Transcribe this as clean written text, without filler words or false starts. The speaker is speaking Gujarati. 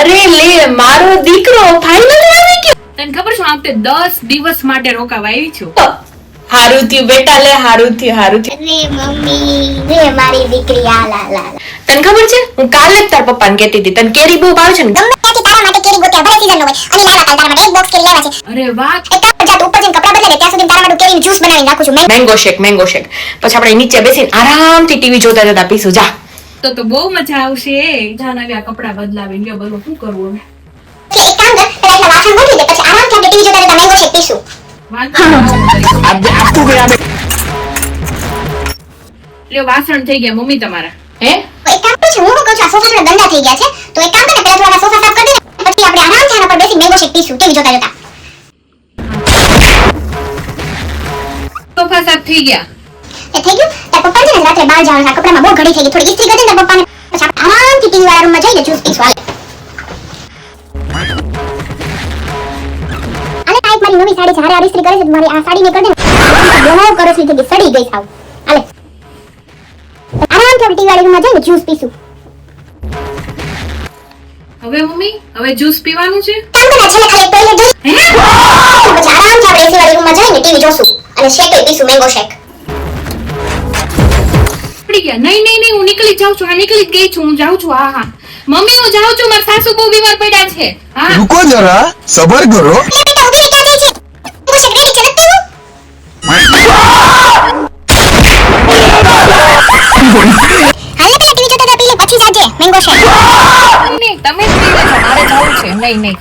અરે લે મારો દીકરો ફાઇનલી આવી ગયો. તને ખબર છે આ વખતે 10 દિવસ માટે રોકાવા આવી છું. હારું થયું બેટા, લે હારું થયું. અરે મમ્મી રે મારી દીકરી આ લા લા તને ખબર છે હું કાલે જ તાર પપ્પાને કહેતી હતી તને કેરી બહુ ભાવે છે ને. ગમે ત્યાંથી તારા માટે કેરી ગોત્યા ભલે સીઝન નો હોય અને લાવ્યા તારા માટે એક બોક્સ કેરી લેવા છે. અરે વાહ, એક કામ કરજા તું ઉપર જઈને કપડા બદલે ત્યાં સુધી તારા માટે કેરીનું જ્યુસ બનાવીને રાખું છું. મેંગો શેક પછી આપણે નીચે બેસીને આરામથી ટીવી જોતા જોતા પીશું. જા તો બહુ મજા આવશે. જાન આવ્યા કપડા બદલાવીને લ્યો બોલો શું કરવું હવે. એક કામ કર પેલા એટલા વાસણ ગોઠવી દે પછી આરામથી આપણે ટીવી જોતા જોતા મેંગો શેક પીશું. લ્યો વાસણ થઈ ગયા મમ્મી તમારા. હે તો એક કામ કર છે હું કહું છું આ સોફા થોડા ગંદા થઈ ગયા છે તો એક કામ કર ને પેલા થોડા સોફા સાફ કરી દે ને પછી આપણે આરામથી આના પર બેસી મેંગો શેક પીશું ટીવી જોતા જોતા. સોફા સાફ થઈ ગયા. એ થઈ ગયું તાર પપ્પા છે ને રાત્રે બહાર જવાનું છે કપડામાં બહુ ઘડી થઈ ગઈ થોડી ઇસ્ત્રી કરી દે ને પપ્પાને પછી આપણે આરામથી ટીવી વાળા રૂમમાં જઈને જ્યુસ પીશું. આલે આ એક મારી નવી સાડી છે હારે ઇસ્ત્રી કરે છે મારી આ સાડી ને કરી દે ને બહુ કરસલી થઈ ગઈ સડી ગઈ સાવ. આલે આરામથી ટીવી વાળા રૂમમાં જઈને જ્યુસ પીશું. હવે મમ્મી હવે જ્યુસ પીવાનું છે. કામ કર છેલ્લે ખાલી ટોયલેટ જઈ પછી આરામથી આપણે એસી વાળી રૂમમાં જઈને ટીવી જોશું અને શેક પીશું મેંગો શેક. પડી ગયા. નહીં હું નીકળી જાઉં છું. હા નીકળી જ ગઈ છું. હું જાઉં છું. હા મમ્મી હું જાઉં છું. મારા સાસુ બહુ બીમાર પડ્યા છે. હા रुको जरा सबर करो લે બેટા ઉભી રહી ક્યાં જાય છે મેંગો શેક રેડી છે નથી પીવું. હાલે પેલા ટીવી જોતા જા પી લે પછી જાજે મેંગો શેક. નહીં તમે જ પી લેજો. મારે જાવું છે. નહીં